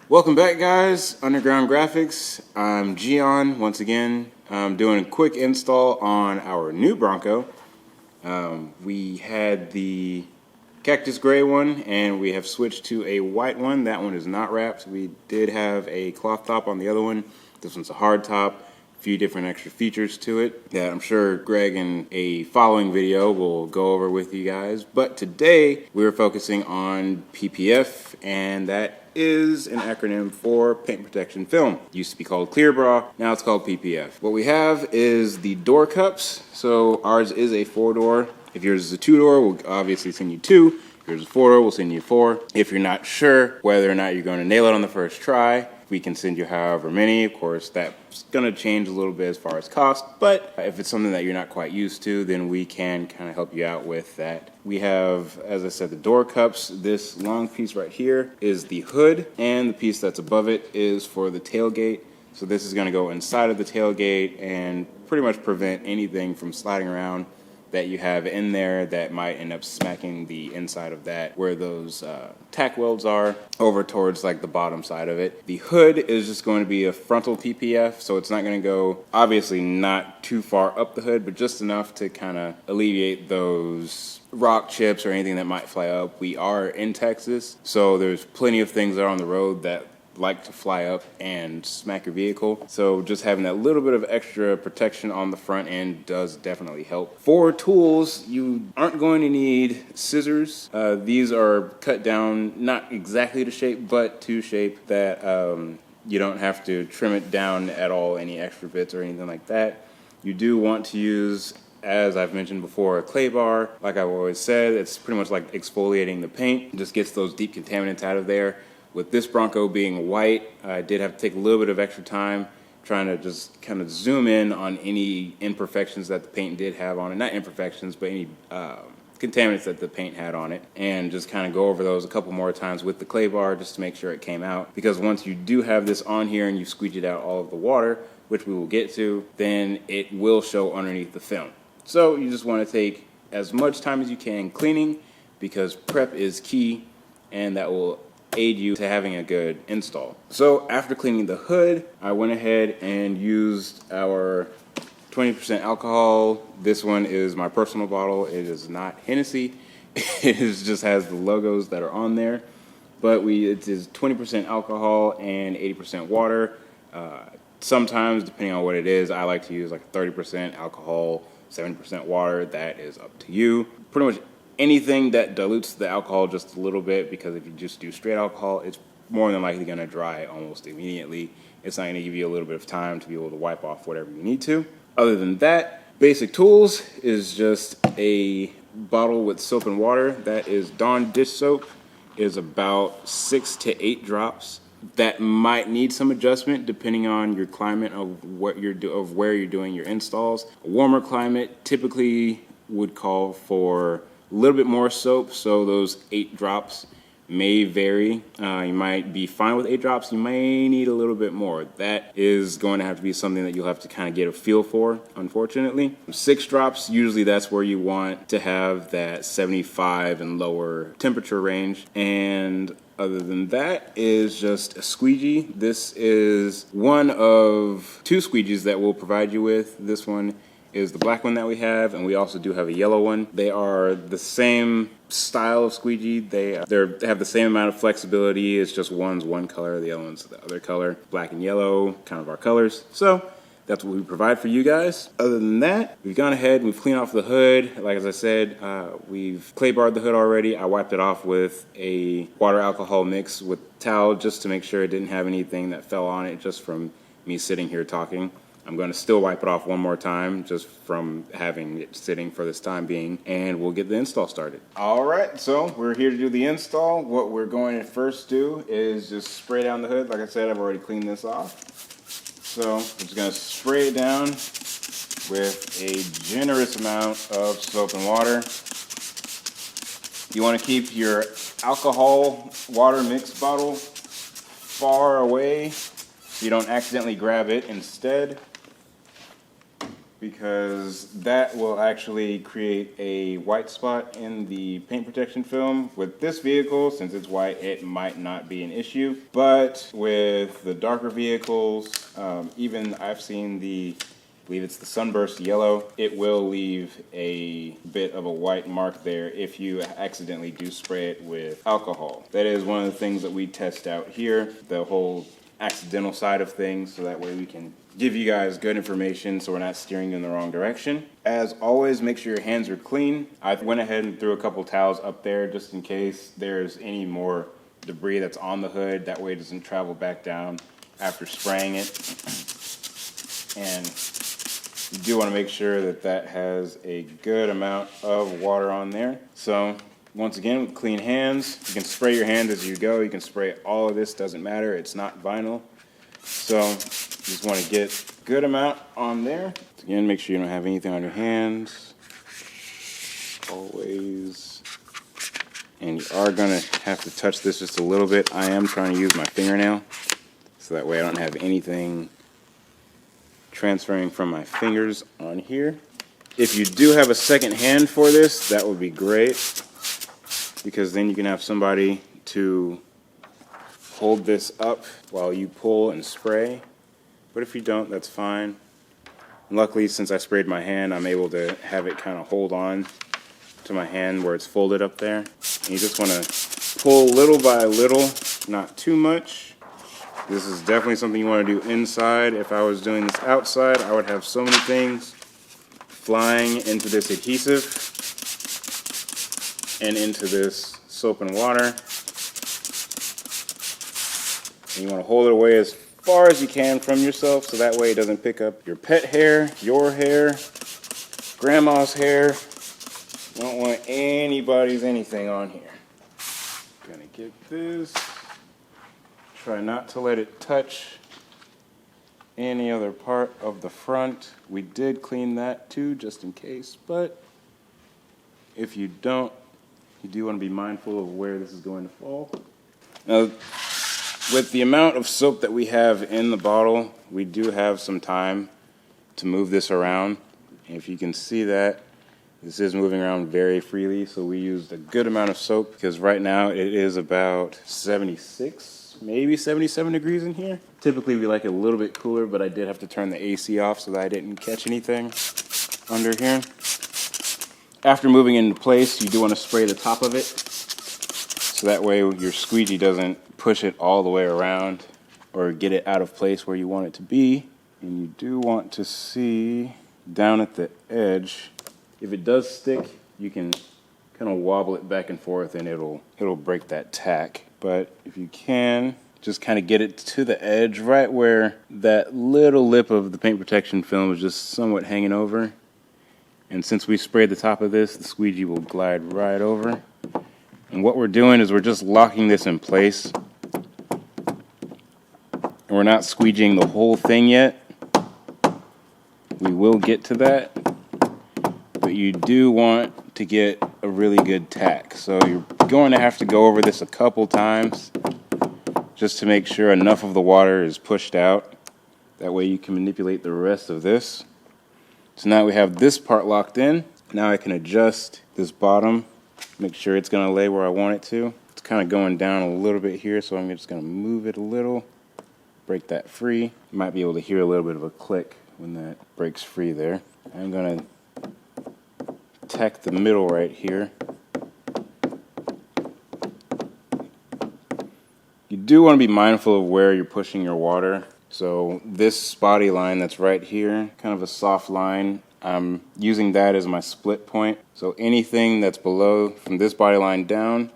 Welcome back, guys. Underground Graphics. I'm Gian once again. I'm doing a quick install on our new Bronco. We had the cactus gray one and we have switched to a white one. That one is not wrapped. We did have a cloth top on the other one. This one's a hard top. A few different extra features to it that I'm sure Greg in a following video will go over with you guys. But today we're focusing on PPF, and that is an acronym for paint protection film. Used to be called Clear Bra, now it's called PPF. What we have is the door cups. So ours is a 4-door. If yours is a 2-door, we'll obviously send you 2. If yours is a 4-door, we'll send you 4. If you're not sure whether or not you're going to nail it on the first try, we can send you however many. Of course, that's going to change a little bit as far as cost, but if it's something that you're not quite used to, then we can kind of help you out with that. We have, as I said, the door cups. This long piece right here is the hood, and the piece that's above it is for the tailgate. So this is going to go inside of the tailgate and pretty much prevent anything from sliding around that you have in there that might end up smacking the inside of that where those tack welds are over towards like the bottom side of it. The hood is just going to be a frontal PPF, so it's not going to go obviously not too far up the hood, but just enough to kind of alleviate those rock chips or anything that might fly up. We are in Texas, so there's plenty of things that are on the road that like to fly up and smack your vehicle. So just having that little bit of extra protection on the front end does definitely help. For tools, you aren't going to need scissors. These are cut down, not exactly to shape, but to shape that you don't have to trim it down at all, any extra bits or anything like that. You do want to use, as I've mentioned before, a clay bar. Like I've always said, it's pretty much like exfoliating the paint. It just gets those deep contaminants out of there. With this Bronco being white, I did have to take a little bit of extra time trying to just kind of zoom in on any imperfections that the paint did have on it. Not imperfections, but any contaminants that the paint had on it. And just kind of go over those a couple more times with the clay bar just to make sure it came out. Because once you do have this on here and you squeegeed out all of the water, which we will get to, then it will show underneath the film. So you just want to take as much time as you can cleaning, because prep is key, and that will aid you to having a good install. So after cleaning the hood, I went ahead and used our 20% alcohol. This one is my personal bottle. It is not Hennessy. It just has the logos that are on there. But it is 20% alcohol and 80% water. Sometimes, depending on what it is, I like to use like 30% alcohol, 70% water. That is up to you. Pretty much anything that dilutes the alcohol just a little bit, because if you just do straight alcohol, it's more than likely going to dry almost immediately. It's not going to give you a little bit of time to be able to wipe off whatever you need to. Other than that, basic tools is just a bottle with soap and water. That is Dawn dish soap. Is about 6 to 8 drops. That might need some adjustment depending on your climate of where you're doing your installs. A warmer climate typically would call for a little bit more soap, so those 8 drops may vary. You might be fine with 8 drops. You may need a little bit more. That is going to have to be something that you'll have to kind of get a feel for, unfortunately. 6 drops, usually that's where you want to have that 75 and lower temperature range. And other than that is just a squeegee. This is one of 2 squeegees that we'll provide you with. This one is the black one that we have, and we also do have a yellow one. They are the same style of squeegee. They have the same amount of flexibility. It's just one's one color, the other one's the other color. Black and yellow, kind of our colors. So that's what we provide for you guys. Other than that, we've gone ahead and we've cleaned off the hood. Like as I said, we've clay barred the hood already. I wiped it off with a water alcohol mix with towel just to make sure it didn't have anything that fell on it just from me sitting here talking. I'm going to still wipe it off one more time just from having it sitting for this time being, and we'll get the install started. All right, so we're here to do the install. What we're going to first do is just spray down the hood. Like I said, I've already cleaned this off. So I'm just going to spray it down with a generous amount of soap and water. You want to keep your alcohol water mix bottle far away so you don't accidentally grab it. Instead, because that will actually create a white spot in the paint protection film. With this vehicle, since it's white, it might not be an issue, but with the darker vehicles, even I've seen I believe it's the Sunburst Yellow, it will leave a bit of a white mark there if you accidentally do spray it with alcohol. That is one of the things that we test out here, the whole accidental side of things, so that way we can give you guys good information so we're not steering you in the wrong direction. As always, make sure your hands are clean. I went ahead and threw a couple towels up there just in case there's any more debris that's on the hood. That way it doesn't travel back down after spraying it. And you do want to make sure that that has a good amount of water on there. So once again, with clean hands, you can spray your hands as you go. You can spray all of this, doesn't matter. It's not vinyl. So you just want to get a good amount on there. Again, make sure you don't have anything on your hands. Always. And you are going to have to touch this just a little bit. I am trying to use my fingernail, so that way I don't have anything transferring from my fingers on here. If you do have a second hand for this, that would be great, because then you can have somebody to hold this up while you pull and spray. But if you don't, that's fine. Luckily, since I sprayed my hand, I'm able to have it kind of hold on to my hand where it's folded up there. And you just want to pull little by little, not too much. This is definitely something you want to do inside. If I was doing this outside, I would have so many things flying into this adhesive and into this soap and water. And you want to hold it away as far as you can from yourself, so that way it doesn't pick up your pet hair, your hair, grandma's hair. You don't want anybody's anything on here. Gonna get this. Try not to let it touch any other part of the front. We did clean that too, just in case, but if you don't, you do want to be mindful of where this is going to fall. Now, with the amount of soap that we have in the bottle, we do have some time to move this around. And if you can see that, this is moving around very freely, so we used a good amount of soap, because right now it is about 76, maybe 77 degrees in here. Typically we like it a little bit cooler, but I did have to turn the AC off so that I didn't catch anything under here. After moving into place, you do want to spray the top of it, so that way your squeegee doesn't push it all the way around or get it out of place where you want it to be. And you do want to see down at the edge, if it does stick, you can kind of wobble it back and forth and it'll break that tack. But if you can, just kind of get it to the edge, right where that little lip of the paint protection film is just somewhat hanging over. And since we sprayed the top of this, the squeegee will glide right over. And what we're doing is we're just locking this in place. And we're not squeegeeing the whole thing yet. We will get to that. But you do want to get a really good tack. So you're going to have to go over this a couple times just to make sure enough of the water is pushed out. That way you can manipulate the rest of this. So now we have this part locked in. Now I can adjust this bottom, make sure it's going to lay where I want it to. It's kind of going down a little bit here, so I'm just going to move it a little, break that free. You might be able to hear a little bit of a click when that breaks free there. I'm going to tack the middle right here. You do want to be mindful of where you're pushing your water. So this body line that's right here, kind of a soft line, I'm using that as my split point. So anything that's below, from this body line down,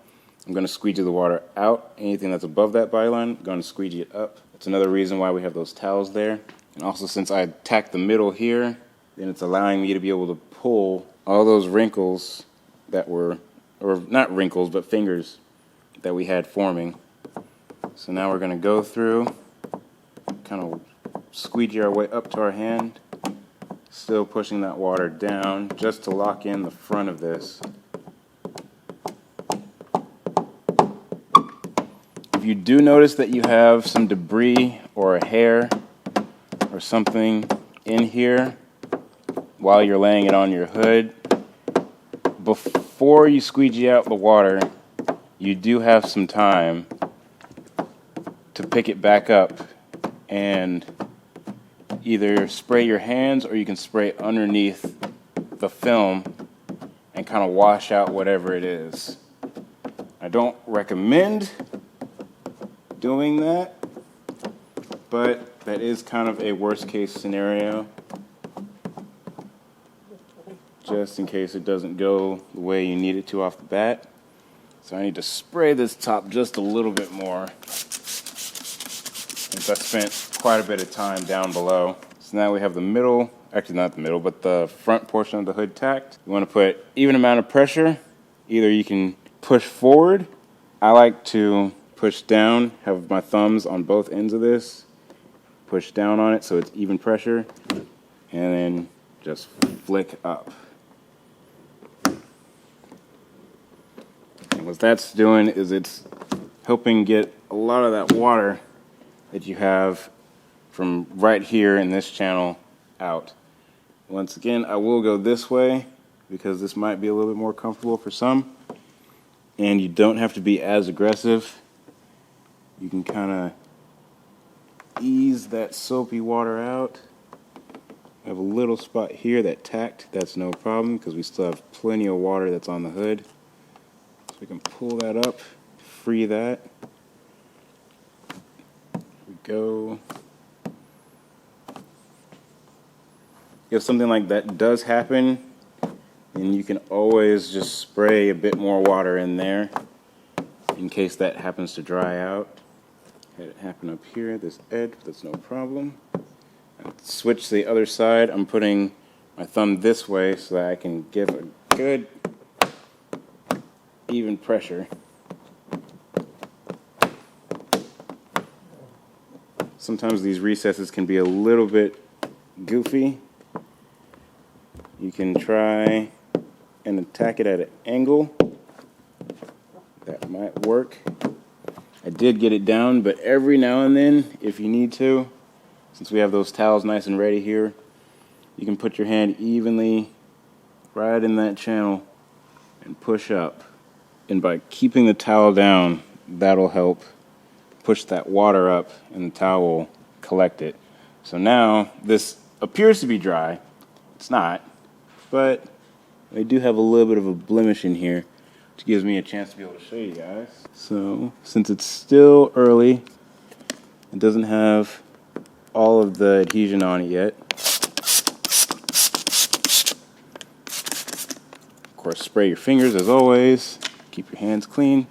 I'm going to squeegee the water out. Anything that's above that body line, I'm going to squeegee it up. That's another reason why we have those towels there. And also, since I tacked the middle here, then it's allowing me to be able to pull all those wrinkles that were, or not wrinkles, but fingers that we had forming. So now we're going to go through, kind of squeegee our way up to our hand, still pushing that water down just to lock in the front of this. If you do notice that you have some debris or a hair or something in here, while you're laying it on your hood, before you squeegee out the water, you do have some time to pick it back up and either spray your hands, or you can spray underneath the film and kind of wash out whatever it is. I don't recommend doing that, but that is kind of a worst case scenario, just in case it doesn't go the way you need it to off the bat. So I need to spray this top just a little bit more, since I spent quite a bit of time down below. So now we have the middle, actually not the middle, but the front portion of the hood tacked. You want to put even amount of pressure. Either you can push forward. I like to push down, have my thumbs on both ends of this, push down on it so it's even pressure, and then just flick up. And what that's doing is it's helping get a lot of that water that you have from right here in this channel out. Once again, I will go this way because this might be a little bit more comfortable for some, and you don't have to be as aggressive. You can kind of ease that soapy water out. I have a little spot here that tacked. That's no problem because we still have plenty of water that's on the hood. So we can pull that up, free that. Here we go. If something like that does happen, then you can always just spray a bit more water in there in case that happens to dry out. Had it happen up here, this edge, but that's no problem. Switch to the other side. I'm putting my thumb this way so that I can give a good even pressure. Sometimes these recesses can be a little bit goofy. You can try and attack it at an angle. That might work. I did get it down, but every now and then, if you need to, since we have those towels nice and ready here, you can put your hand evenly right in that channel and push up. And by keeping the towel down, that'll help push that water up and the towel will collect it. So now this appears to be dry. It's not, but I do have a little bit of a blemish in here, which gives me a chance to be able to show you guys. So since it's still early, it doesn't have all of the adhesion on it yet. Of course, spray your fingers as always. Keep your hands clean.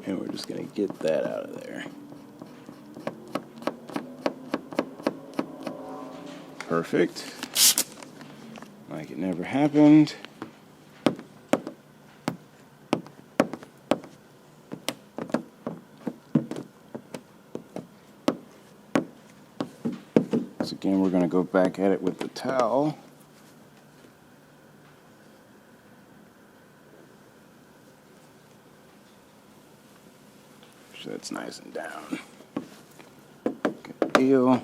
And we're just going to get that out of there. Perfect. Like it never happened. So again, we're going to go back at it with the towel. So that's nice and down. Good deal.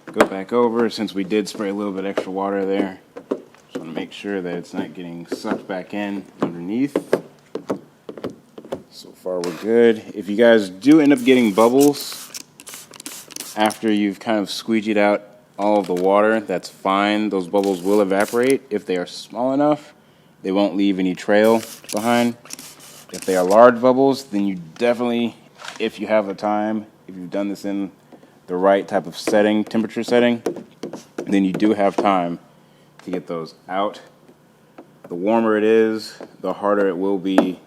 Go back over, since we did spray a little bit extra water there. Just want to make sure that it's not getting sucked back in underneath. So far we're good. If you guys do end up getting bubbles after you've kind of squeegeed out all of the water, that's fine. Those bubbles will evaporate. If they are small enough, they won't leave any trail behind. If they are large bubbles, then you definitely, if you have the time, if you've done this in the right type of setting, temperature setting, then you do have time to get those out. The warmer it is, the harder it will be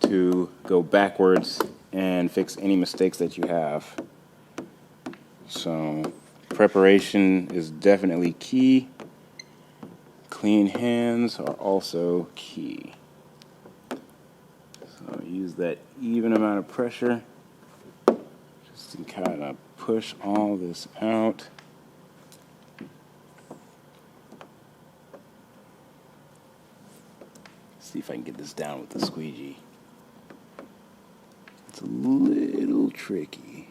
to go backwards and fix any mistakes that you have. So preparation is definitely key. Clean hands are also key. So use that even amount of pressure just to kind of push all this out. See if I can get this down with the squeegee. It's a little tricky.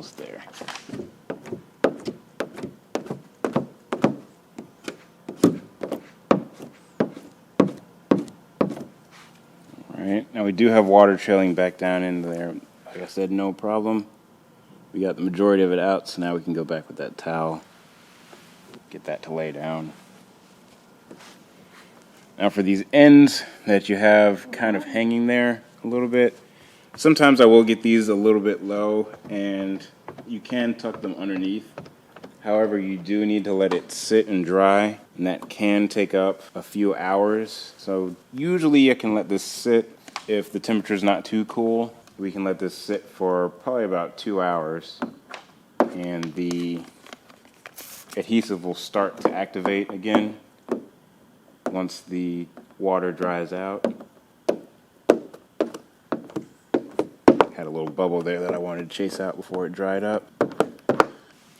almost there. Alright, now we do have water trailing back down in there. Like I said, no problem. We got the majority of it out, so now we can go back with that towel. Get that to lay down. Now for these ends that you have kind of hanging there a little bit, sometimes I will get these a little bit low and you can tuck them underneath. However, you do need to let it sit and dry, and that can take up a few hours. So usually I can let this sit if the temperature is not too cool. We can let this sit for probably about 2 hours, and the adhesive will start to activate again once the water dries out. Had a little bubble there that I wanted to chase out before it dried up.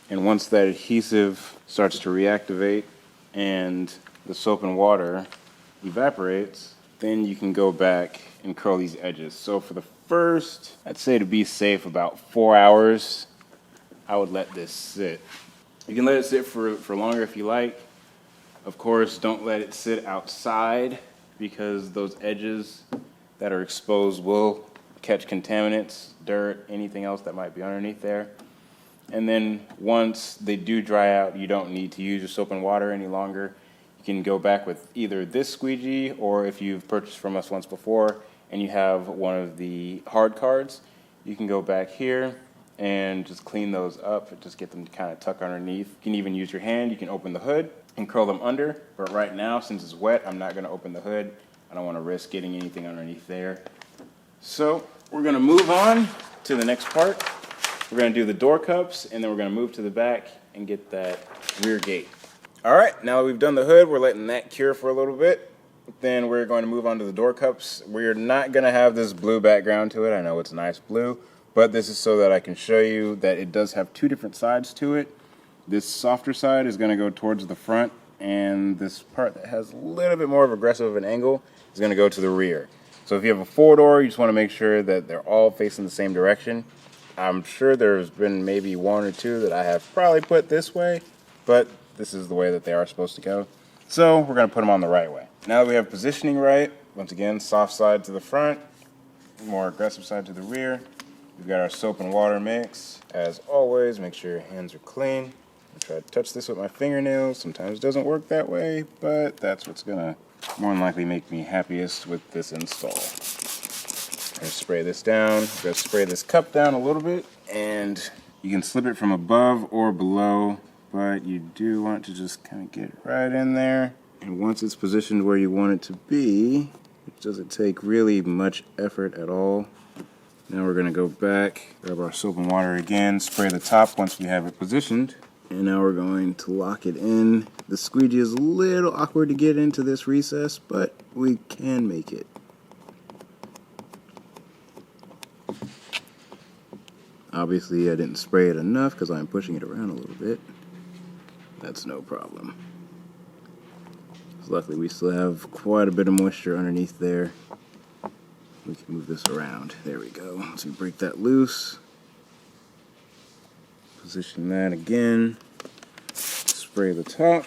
And once that adhesive starts to reactivate and the soap and water evaporates, then you can go back and curl these edges. So for the first, I'd say to be safe, about 4 hours, I would let this sit. You can let it sit for longer if you like. Of course, don't let it sit outside because those edges that are exposed will catch contaminants, dirt, anything else that might be underneath there. And then once they do dry out, you don't need to use your soap and water any longer. You can go back with either this squeegee, or if you've purchased from us once before and you have one of the hard cards, you can go back here and just clean those up, just get them to kind of tuck underneath. You can even use your hand. You can open the hood and curl them under, but right now, since it's wet, I'm not going to open the hood. I don't want to risk getting anything underneath there. So we're going to move on to the next part. We're going to do the door cups, and then we're going to move to the back and get that rear gate. All right, now that we've done the hood, we're letting that cure for a little bit. Then we're going to move on to the door cups. We're not going to have this blue background to it. I know it's nice blue, but this is so that I can show you that it does have two different sides to it. This softer side is going to go towards the front, and this part that has a little bit more of aggressive of an angle is going to go to the rear. So if you have a four-door, you just want to make sure that they're all facing the same direction. I'm sure there's been maybe one or two that I have probably put this way, but this is the way that they are supposed to go. So we're going to put them on the right way. Now that we have positioning right, once again, soft side to the front, more aggressive side to the rear. We've got our soap and water mix. As always, make sure your hands are clean. I try to touch this with my fingernails. Sometimes it doesn't work that way, but that's what's going to more than likely make me happiest with this install. I'm going to spray this down. I'm going to spray this cup down a little bit, and you can slip it from above or below, but you do want to just kind of get it right in there. And once it's positioned where you want it to be, it doesn't take really much effort at all. Now we're going to go back, grab our soap and water again, spray the top once we have it positioned, and now we're going to lock it in. The squeegee is a little awkward to get into this recess, but we can make it. Obviously, I didn't spray it enough because I'm pushing it around a little bit. That's no problem. Luckily, we still have quite a bit of moisture underneath there. We can move this around. There we go. Once we break that loose, position that again, spray the top.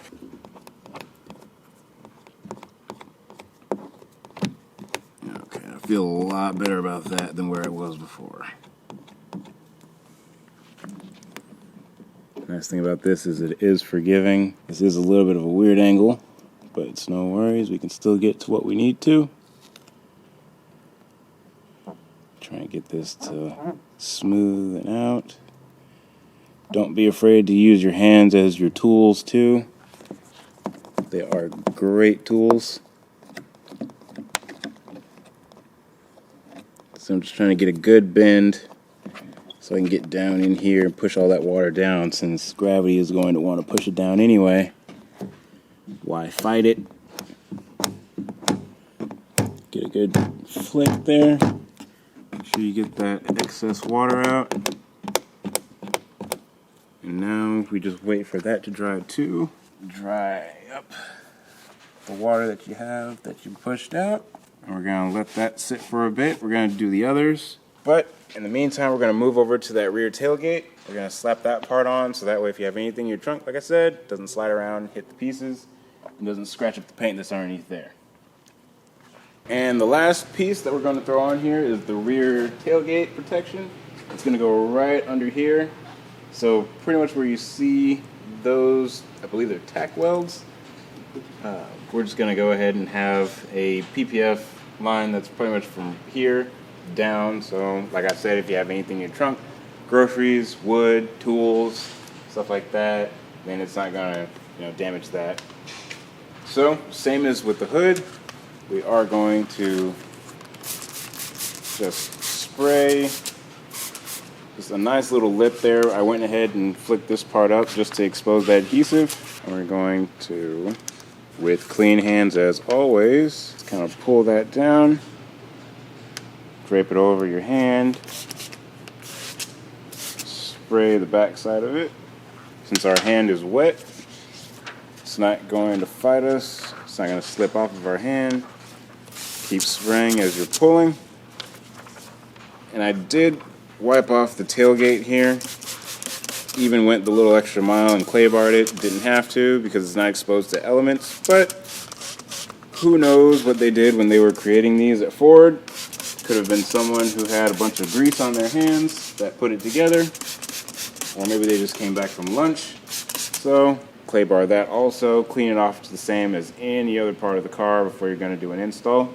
Okay, I feel a lot better about that than where it was before. Nice thing about this is it is forgiving. This is a little bit of a weird angle, but it's no worries. We can still get to what we need to. Try and get this to smooth it out. Don't be afraid to use your hands as your tools too. They are great tools. So I'm just trying to get a good bend so I can get down in here and push all that water down, since gravity is going to want to push it down anyway. Why fight it? Get a good flick there. Make sure you get that excess water out. And now we just wait for that to dry too. Dry up the water that you have that you pushed out. And we're going to let that sit for a bit. We're going to do the others. But in the meantime, we're gonna move over to that rear tailgate. We're gonna slap that part on, so that way if you have anything in your trunk, like I said, it doesn't slide around, hit the pieces, and doesn't scratch up the paint that's underneath there. And the last piece that we're gonna throw on here is the rear tailgate protection. It's gonna go right under here. So pretty much where you see those, I believe they're tack welds, we're just gonna go ahead and have a PPF line that's pretty much from here down. So like I said, if you have anything in your trunk, groceries, wood, tools, stuff like that, then it's not gonna damage that. So same as with the hood, we are going to just spray just a nice little lip there. I went ahead and flicked this part up just to expose that adhesive. And we're going to, with clean hands as always, just kind of pull that down, drape it over your hand, spray the back side of it. Since our hand is wet, it's not going to fight us. It's not going to slip off of our hand. Keep spraying as you're pulling. And I did wipe off the tailgate here. Even went the little extra mile and clay barred it. Didn't have to because it's not exposed to elements. But who knows what they did when they were creating these at Ford. Could have been someone who had a bunch of grease on their hands that put it together. Or maybe they just came back from lunch. So clay bar that also. Clean it off the same as any other part of the car before you're going to do an install. Be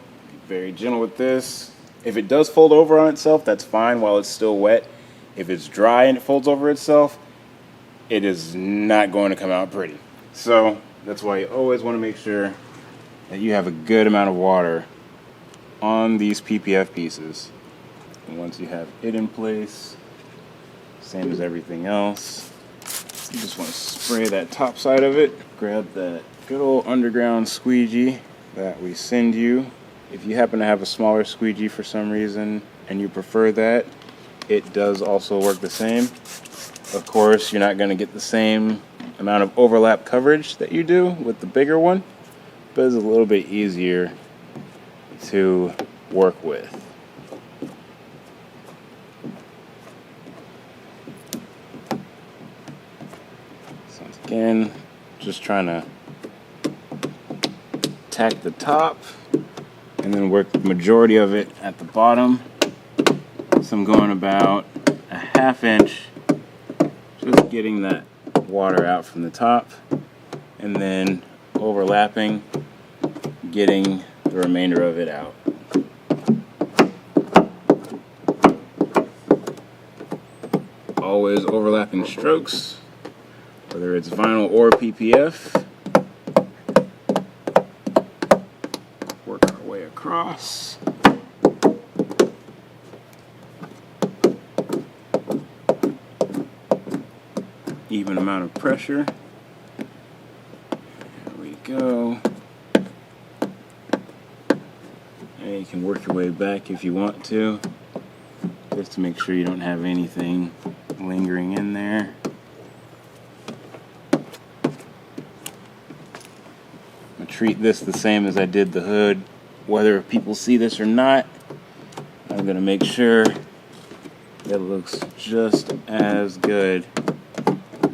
very gentle with this. If it does fold over on itself, that's fine while it's still wet. If it's dry and it folds over itself, it is not going to come out pretty. So that's why you always want to make sure that you have a good amount of water on these PPF pieces. And once you have it in place, same as everything else, you just want to spray that top side of it. Grab that good old underground squeegee that we send you. If you happen to have a smaller squeegee for some reason and you prefer that, it does also work the same. Of course, you're not going to get the same amount of overlap coverage that you do with the bigger one, but it's a little bit easier to work with. So again, just trying to tack the top and then work the majority of it at the bottom. So I'm going about a ½ inch, just getting that water out from the top, and then overlapping, getting the remainder of it out. Always overlapping strokes, whether it's vinyl or PPF. Work our way across. Even amount of pressure. There we go. And you can work your way back if you want to, just to make sure you don't have anything lingering in there. I'm gonna treat this the same as I did the hood. Whether people see this or not, I'm gonna make sure that it looks just as good,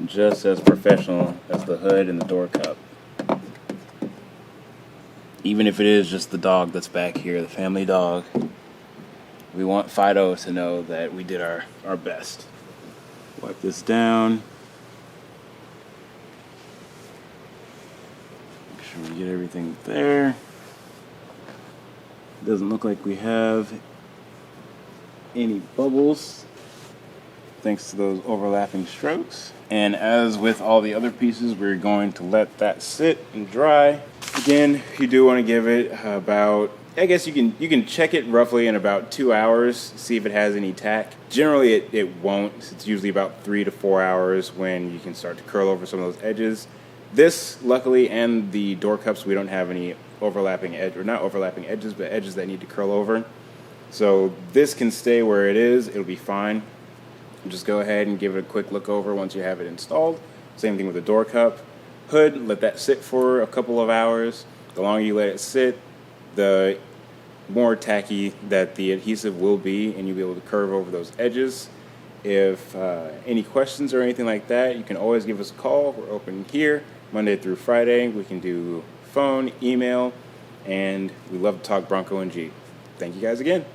just as professional as the hood and the door cup. Even if it is just the dog that's back here, the family dog, we want Fido to know that we did our best. Wipe this down. Make sure we get everything there. Doesn't look like we have any bubbles, thanks to those overlapping strokes. And as with all the other pieces, we're going to let that sit and dry. Again, you do want to give it about, I guess you can check it roughly in about 2 hours, see if it has any tack. Generally it won't. It's usually about 3 to 4 hours when you can start to curl over some of those edges. This, luckily, and the door cups, we don't have any overlapping edge, or not overlapping edges, but edges that need to curl over. So this can stay where it is, it'll be fine. Just go ahead and give it a quick look over once you have it installed. Same thing with the door cup. Hood, let that sit for a couple of hours. The longer you let it sit, the more tacky that the adhesive will be, and you'll be able to curve over those edges. If any questions or anything like that, you can always give us a call. We're open here Monday through Friday. We can do phone, email, and we love to talk Bronco and G. Thank you guys again.